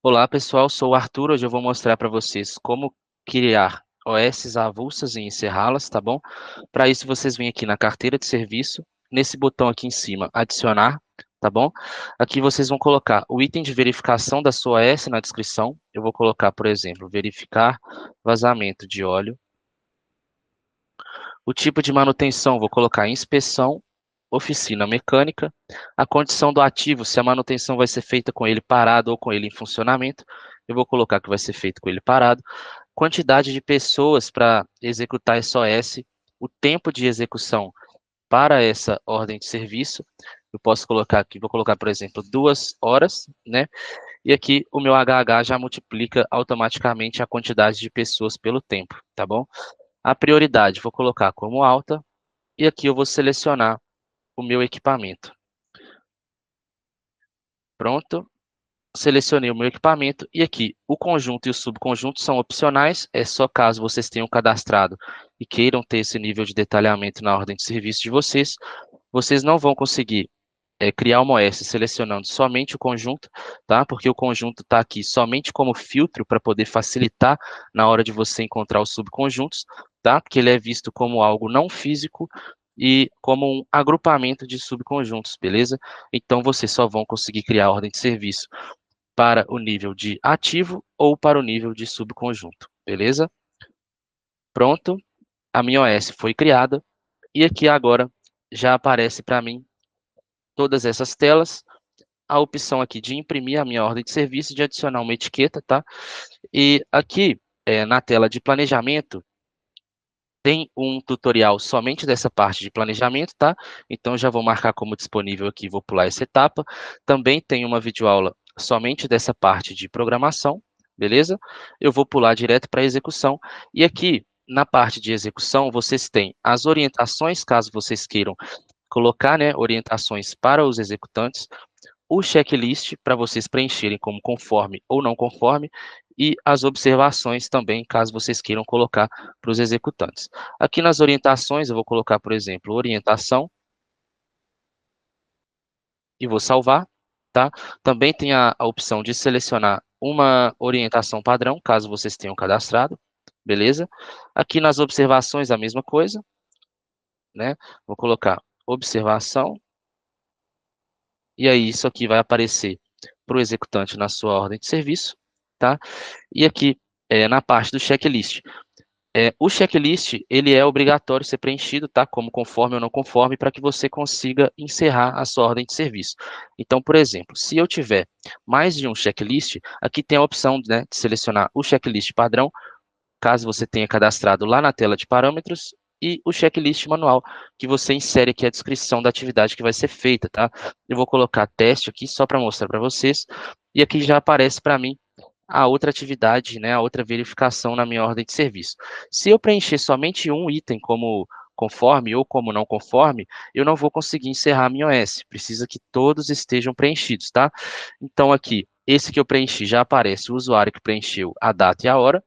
Olá pessoal, sou o Arthur. Hoje eu vou mostrar para vocês como criar OSs avulsas e encerrá-las, tá bom? Para isso vocês vêm aqui na carteira de serviço, nesse botão aqui em cima, adicionar, tá bom? Aqui vocês vão colocar o item de verificação da sua OS na descrição. Eu vou colocar, por exemplo, verificar vazamento de óleo. O tipo de manutenção, vou colocar inspeção, oficina mecânica. A condição do ativo, se a manutenção vai ser feita com ele parado ou com ele em funcionamento, eu vou colocar que vai ser feito com ele parado. Quantidade de pessoas para executar SOS, o tempo de execução para essa ordem de serviço, eu posso colocar aqui, vou colocar, por exemplo, 2 horas, né? E aqui o meu HH já multiplica automaticamente a quantidade de pessoas pelo tempo, tá bom? A prioridade, vou colocar como alta, e aqui eu vou selecionar o meu equipamento. Pronto, selecionei o meu equipamento e aqui o conjunto e o subconjunto são opcionais, é só caso vocês tenham cadastrado e queiram ter esse nível de detalhamento na ordem de serviço de vocês, vocês não vão conseguir criar uma OS selecionando somente o conjunto, tá? Porque o conjunto está aqui somente como filtro para poder facilitar na hora de você encontrar os subconjuntos, tá? Porque ele é visto como algo não físico e como um agrupamento de subconjuntos, beleza? Então, vocês só vão conseguir criar a ordem de serviço para o nível de ativo ou para o nível de subconjunto, beleza? Pronto, a minha OS foi criada e aqui agora já aparece para mim todas essas telas, a opção aqui de imprimir a minha ordem de serviço, de adicionar uma etiqueta, tá? E aqui, na tela de planejamento, tem um tutorial somente dessa parte de planejamento, tá? Então, já vou marcar como disponível aqui, vou pular essa etapa. Também tem uma videoaula somente dessa parte de programação, beleza? Eu vou pular direto para a execução. E aqui, na parte de execução, vocês têm as orientações, caso vocês queiram colocar, né, orientações para os executantes, o checklist para vocês preencherem como conforme ou não conforme, e as observações também, caso vocês queiram colocar para os executantes. Aqui nas orientações, eu vou colocar, por exemplo, orientação, e vou salvar, tá? Também tem a opção de selecionar uma orientação padrão, caso vocês tenham cadastrado, beleza? Aqui nas observações, a mesma coisa, né? Vou colocar observação, e aí isso aqui vai aparecer para o executante na sua ordem de serviço, tá? E aqui, na parte do checklist. O checklist, ele é obrigatório ser preenchido, tá? Como conforme ou não conforme, para que você consiga encerrar a sua ordem de serviço. Então, por exemplo, se eu tiver mais de um checklist, aqui tem a opção, né, de selecionar o checklist padrão, caso você tenha cadastrado lá na tela de parâmetros, e o checklist manual, que você insere aqui a descrição da atividade que vai ser feita, tá? Eu vou colocar teste aqui só para mostrar para vocês, e aqui já aparece para mim a outra atividade, né, a outra verificação na minha ordem de serviço. Se eu preencher somente um item como conforme ou como não conforme, eu não vou conseguir encerrar a minha OS, precisa que todos estejam preenchidos, tá? Então aqui, esse que eu preenchi já aparece o usuário que preencheu a data e a hora,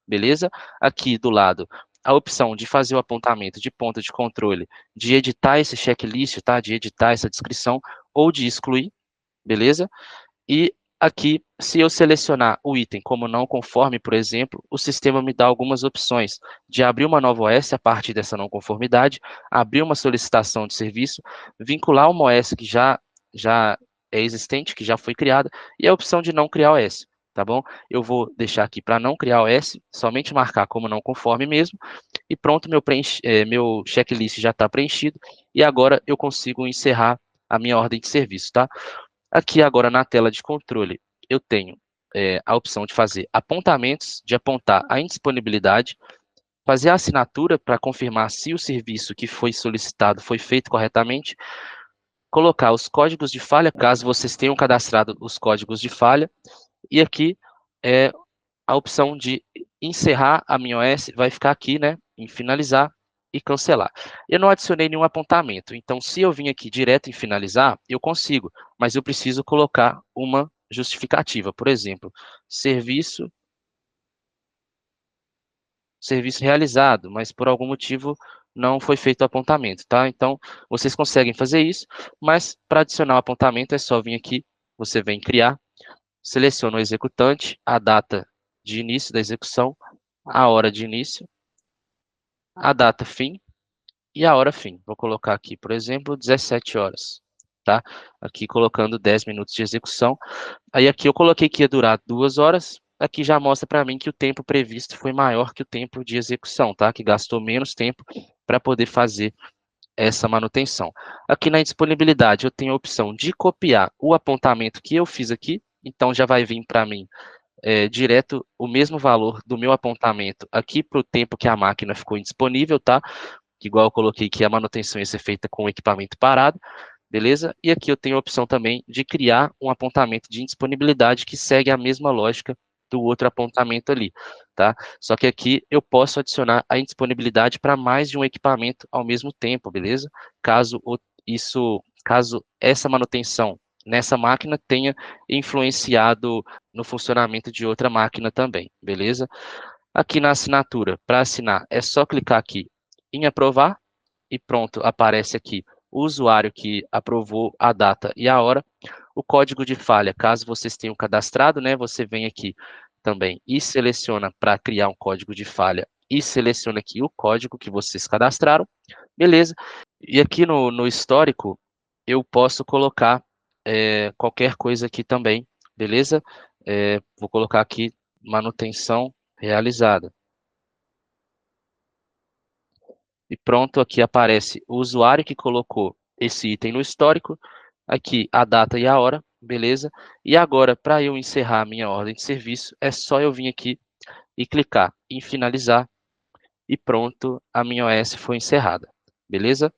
beleza? Aqui do lado, a opção de fazer o apontamento de ponto de controle, de editar esse checklist, tá? De editar essa descrição ou de excluir, beleza? E aqui, se eu selecionar o item como não conforme, por exemplo, o sistema me dá algumas opções de abrir uma nova OS a partir dessa não conformidade, abrir uma solicitação de serviço, vincular uma OS que já é existente, que já foi criada, e a opção de não criar OS, tá bom? Eu vou deixar aqui para não criar OS, somente marcar como não conforme mesmo, e pronto, meu checklist já está preenchido, e agora eu consigo encerrar a minha ordem de serviço, tá? Aqui agora na tela de controle, eu tenho a opção de fazer apontamentos, de apontar a indisponibilidade, fazer a assinatura para confirmar se o serviço que foi solicitado foi feito corretamente, colocar os códigos de falha, caso vocês tenham cadastrado os códigos de falha, e aqui é a opção de encerrar a minha OS, vai ficar aqui, né, em finalizar e cancelar. Eu não adicionei nenhum apontamento, então se eu vim aqui direto em finalizar, eu consigo, mas eu preciso colocar uma justificativa, por exemplo, serviço, serviço realizado, mas por algum motivo não foi feito o apontamento, tá? Então, vocês conseguem fazer isso, mas para adicionar o apontamento é só vir aqui, você vem criar, seleciono o executante, a data de início da execução, a hora de início, a data fim e a hora fim. Vou colocar aqui, por exemplo, 17 horas, tá? Aqui colocando 10 minutos de execução. Aí aqui eu coloquei que ia durar 2 horas, aqui já mostra para mim que o tempo previsto foi maior que o tempo de execução, tá? Que gastou menos tempo para poder fazer essa manutenção. Aqui na disponibilidade eu tenho a opção de copiar o apontamento que eu fiz aqui, então já vai vir para mim direto o mesmo valor do meu apontamento aqui para o tempo que a máquina ficou indisponível, tá? Igual eu coloquei que a manutenção ia ser feita com o equipamento parado, beleza? E aqui eu tenho a opção também de criar um apontamento de indisponibilidade que segue a mesma lógica do outro apontamento ali, tá? Só que aqui eu posso adicionar a indisponibilidade para mais de um equipamento ao mesmo tempo, beleza? Caso essa manutenção nessa máquina tenha influenciado no funcionamento de outra máquina também, beleza? Aqui na assinatura, para assinar, é só clicar aqui em aprovar e pronto, aparece aqui o usuário que aprovou a data e a hora. O código de falha, caso vocês tenham cadastrado, né, você vem aqui também e seleciona para criar um código de falha e seleciona aqui o código que vocês cadastraram, beleza? E aqui no histórico, eu posso colocar qualquer coisa aqui também, beleza? Vou colocar aqui manutenção realizada. E pronto, aqui aparece o usuário que colocou esse item no histórico, aqui a data e a hora, beleza? E agora, para eu encerrar a minha ordem de serviço, é só eu vir aqui e clicar em finalizar e pronto, a minha OS foi encerrada, beleza?